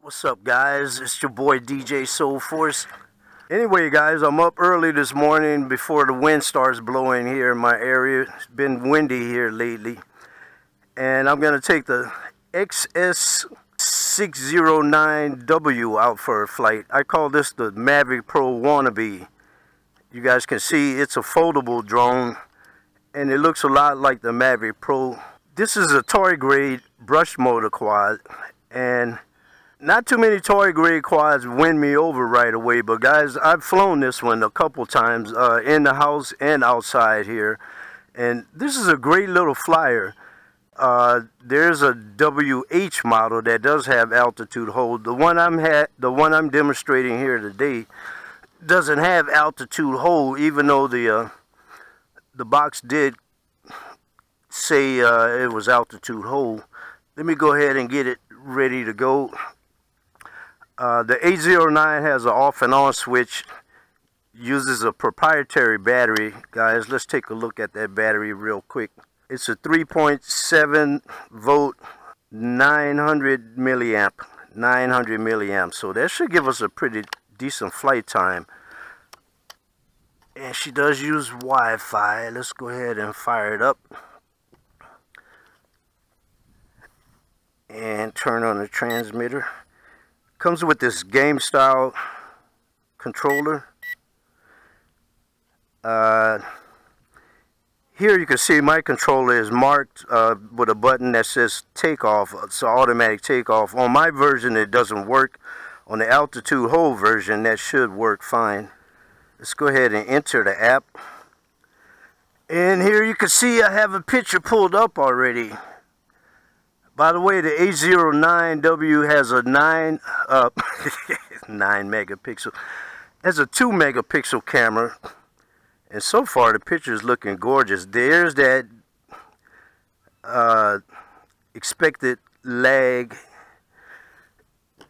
What's up, guys? It's your boy DJ Soul Force. Anyway, guys, I'm up early this morning before the wind starts blowing here in my area. It's been windy here lately. And I'm going to take the XS809-W out for a flight. I call this the Mavic Pro wannabe. You guys can see it's a foldable drone, and it looks a lot like the Mavic Pro. This is a toy grade brush motor quad, and not too many toy grade quads win me over right away, but guys, I've flown this one a couple times in the house and outside here, and this is a great little flyer. There's a WH model that does have altitude hold. The one I'm demonstrating here today doesn't have altitude hold, even though the box did say it was altitude hold. Let me go ahead and get it ready to go. The 809 has an off and on switch, uses a proprietary battery. Guys, let's take a look at that battery real quick. It's a 3.7 volt 900 milliamp, so that should give us a pretty decent flight time. And she does use Wi-Fi. Let's go ahead and fire it up and turn on the transmitter. Comes with this game style controller. Here you can see my controller is marked with a button that says takeoff. It's automatic takeoff. On my version it doesn't work. On the altitude hold version that should work fine. Let's go ahead and enter the app. And here you can see I have a picture pulled up already. By the way, the 809W has a 9 megapixel. Has a 2 megapixel camera, and so far the picture is looking gorgeous. There's that expected lag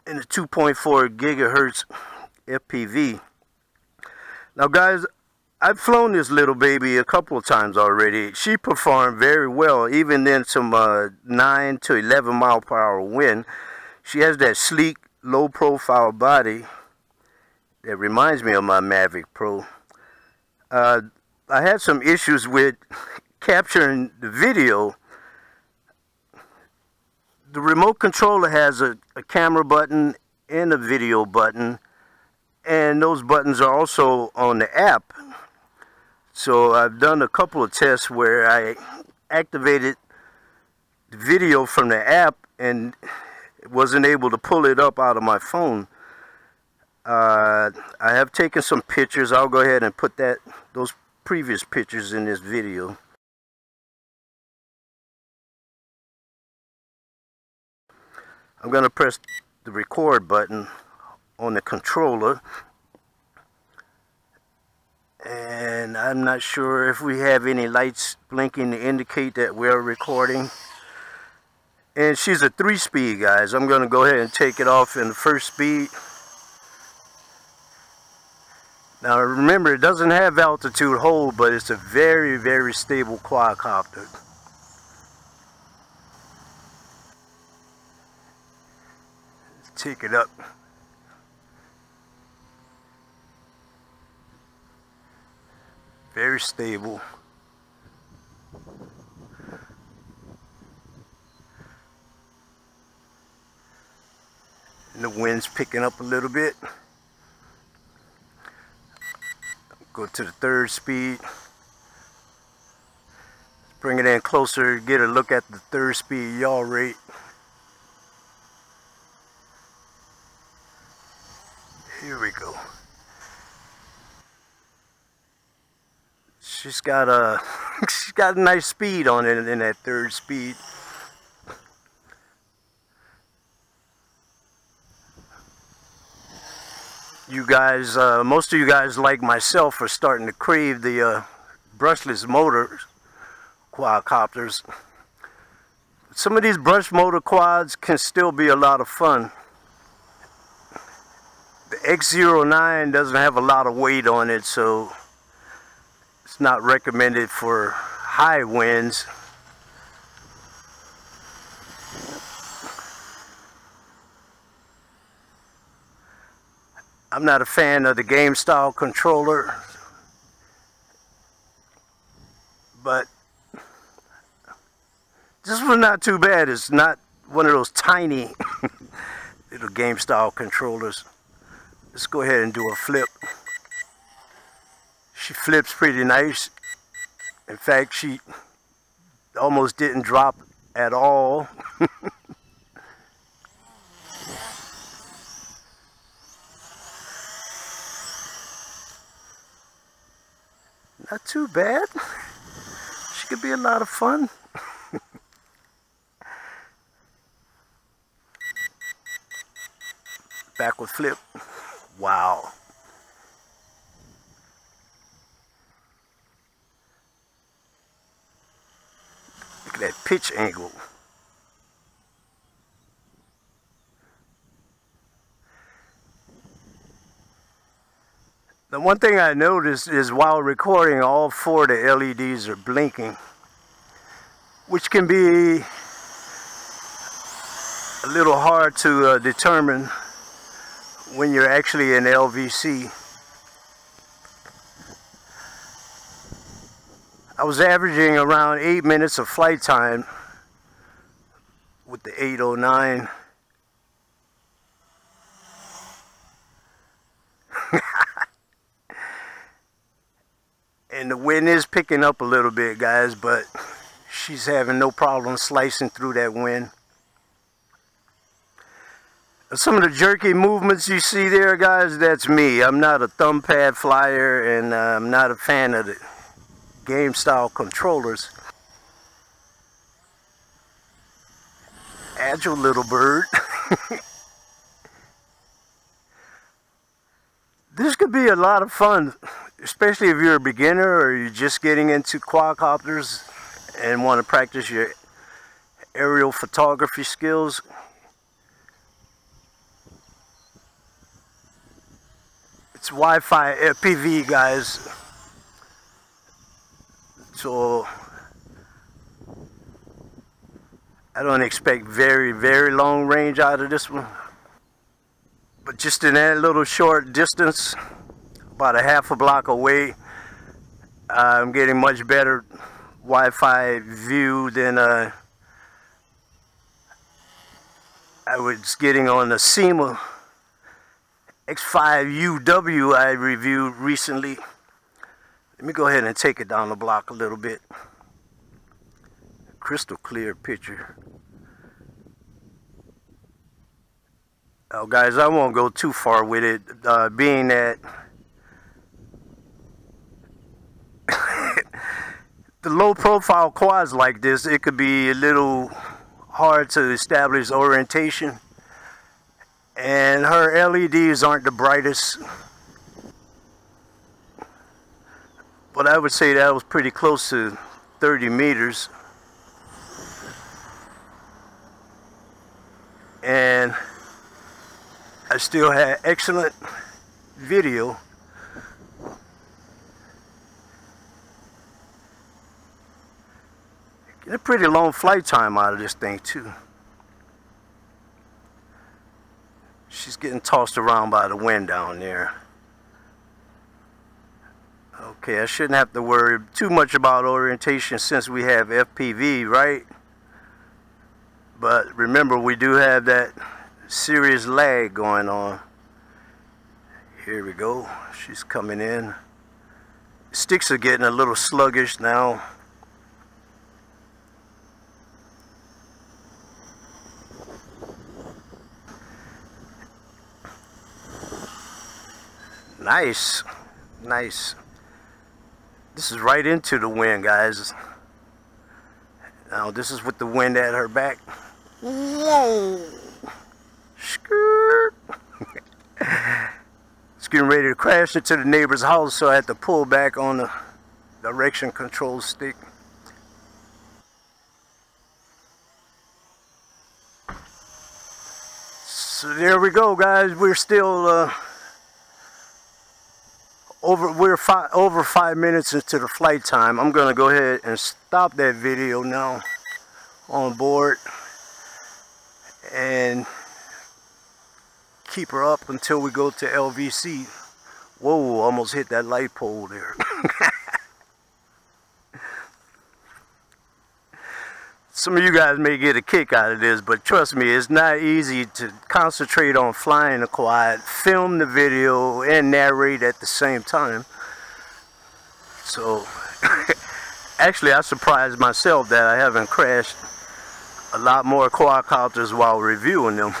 in the 2.4 gigahertz FPV. Now, guys, I've flown this little baby a couple of times already. She performed very well, even in some 9 to 11 mile per hour wind. She has that sleek, low profile body that reminds me of my Mavic Pro. I had some issues with capturing the video. The remote controller has a camera button and a video button, and those buttons are also on the app. So I've done a couple of tests where I activated the video from the app and wasn't able to pull it up out of my phone. I have taken some pictures. I'll go ahead and put those previous pictures in this video. I'm going to press the record button on the controller. And I'm not sure if we have any lights blinking to indicate that we're recording. And she's a 3-speed, guys. I'm going to go ahead and take it off in the first speed. Now remember, it doesn't have altitude hold, but it's a very, very stable quadcopter. Let's take it up. Very stable. And the wind's picking up a little bit. Go to the 3rd speed. Bring it in closer, get a look at the 3rd speed yaw rate. Here we go. She's got a nice speed on it in that 3rd speed. You guys, most of you guys like myself are starting to crave the brushless motor quadcopters. Some of these brush motor quads can still be a lot of fun. The X09 doesn't have a lot of weight on it, so it's not recommended for high winds. I'm not a fan of the game style controller, but this one's not too bad. It's not one of those tiny little game style controllers. Let's go ahead and do a flip. She flips pretty nice. In fact, she almost didn't drop at all. Not too bad. She could be a lot of fun. Backward flip. Wow. Look at that pitch angle. The one thing I noticed is while recording, all 4 of the LEDs are blinking, which can be a little hard to determine when you're actually in LVC. I was averaging around 8 minutes of flight time with the 809. And the wind is picking up a little bit, guys, but she's having no problem slicing through that wind. Some of the jerky movements you see there, guys, that's me. I'm not a thumb pad flyer, and I'm not a fan of the game style controllers. Agile little bird. This could be a lot of fun, especially if you're a beginner or you're just getting into quadcopters and want to practice your aerial photography skills. It's Wi-Fi FPV, guys. So I don't expect very long range out of this one. But just in that little short distance, about a half a block away, I'm getting much better Wi-Fi view than I was getting on the SEMA X60809-W I reviewed recently. Let me go ahead and take it down the block a little bit. Crystal clear picture. Oh, guys, I won't go too far with it, being that the low profile quads like this, it could be a little hard to establish orientation, and her LEDs aren't the brightest, but I would say that was pretty close to 30 meters. And I still had excellent video. Get a pretty long flight time out of this thing too. She's getting tossed around by the wind down there. Okay, I shouldn't have to worry too much about orientation since we have FPV, right? But remember, we do have that serious lag going on. Here we go. She's coming in. Sticks are getting a little sluggish now. Nice. Nice. This is right into the wind, guys. Now this is with the wind at her back. Whoa! Skirt! It's getting ready to crash into the neighbor's house, so I had to pull back on the direction control stick. So there we go, guys. We're still over 5 minutes into the flight time. I'm gonna go ahead and stop that video now on board and keep her up until we go to LVC. Whoa, almost hit that light pole there. Some of you guys may get a kick out of this, but trust me, it's not easy to concentrate on flying a quad, film the video, and narrate at the same time. So, actually, I surprised myself that I haven't crashed a lot more quadcopters while reviewing them.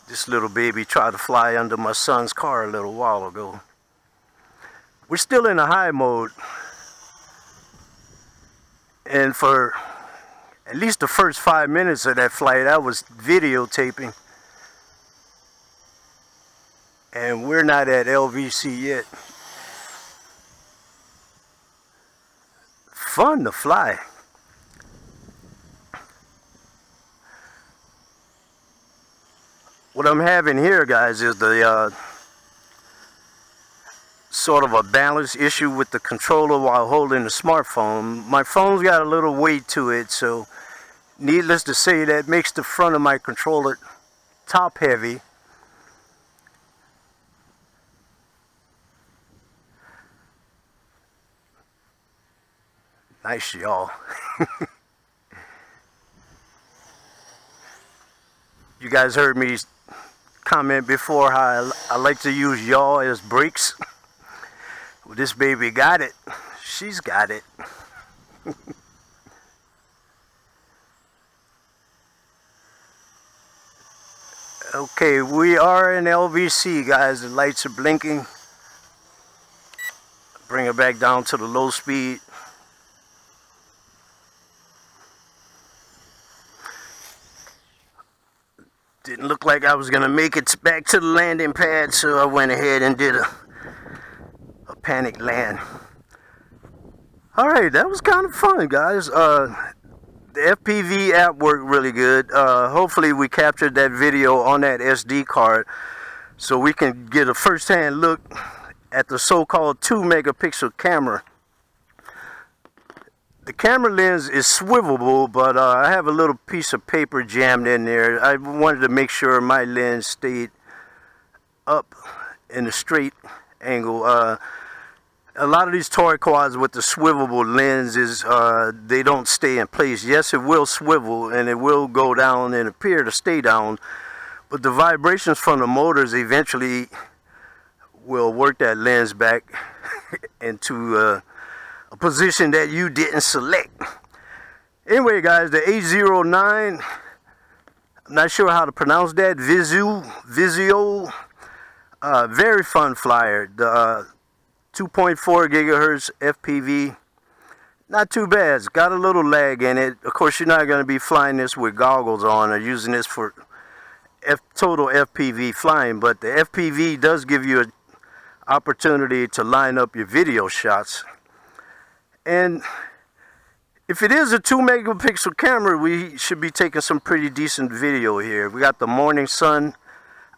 This little baby tried to fly under my son's car a little while ago. We're still in the high mode. And for at least the first 5 minutes of that flight, I was videotaping. And we're not at LVC yet. Fun to fly. What I'm having here, guys, is the sort of a balance issue with the controller while holding the smartphone. My phone's got a little weight to it, so needless to say, that makes the front of my controller top heavy. Nice, y'all. You guys heard me comment before how I like to use y'all as brakes. Well, this baby got it. She's got it. Okay, we are in LVC, guys. The lights are blinking. Bring it back down to the low speed. Didn't look like I was gonna make it back to the landing pad, so I went ahead and did a panic land. Alright, that was kind of fun, guys. The FPV app worked really good. Hopefully we captured that video on that SD card so we can get a first-hand look at the so-called 2-megapixel camera. The camera lens is swivelable, but I have a little piece of paper jammed in there. I wanted to make sure my lens stayed up in a straight angle. A lot of these toy quads with the swivelable lenses, they don't stay in place. Yes, it will swivel and it will go down and appear to stay down, but the vibrations from the motors eventually will work that lens back into a position that you didn't select. Anyway, guys, the 809, I'm not sure how to pronounce that, Visuo, very fun flyer. The 2.4 gigahertz FPV, not too bad. It's got a little lag in it. Of course, you're not going to be flying this with goggles on or using this for total FPV flying, but the FPV does give you an opportunity to line up your video shots. And if it is a 2-megapixel camera, we should be taking some pretty decent video here. We got the morning sun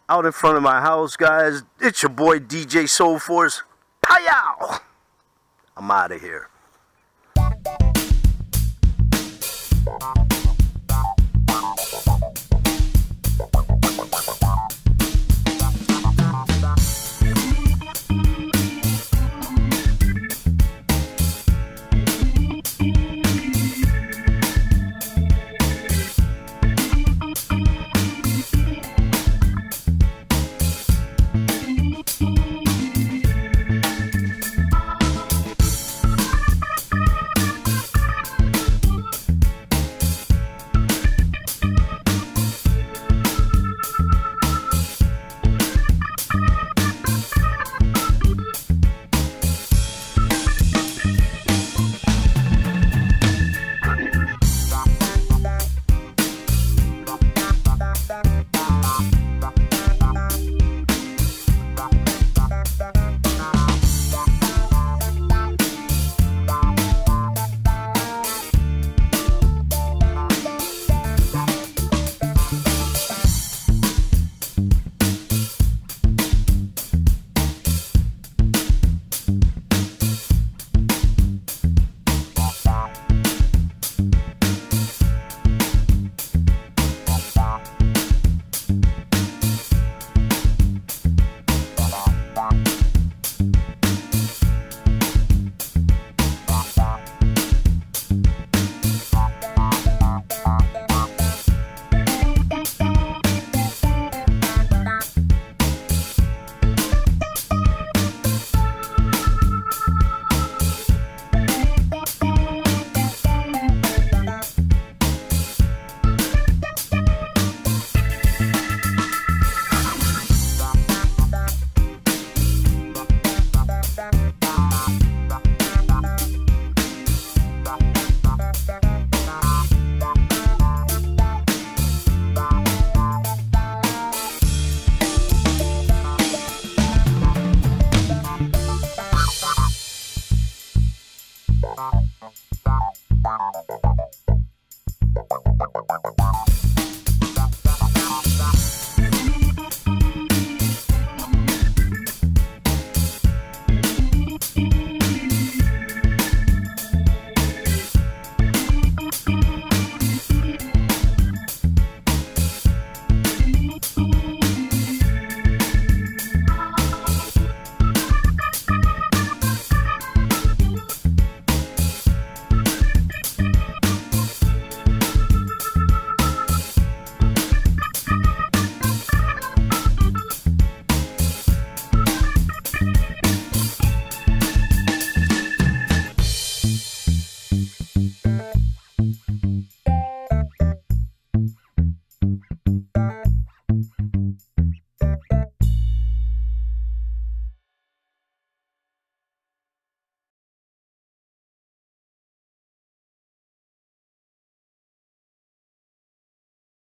out in front of my house, guys. It's your boy DJ Soul Force. Hi-yow! I'm out of here.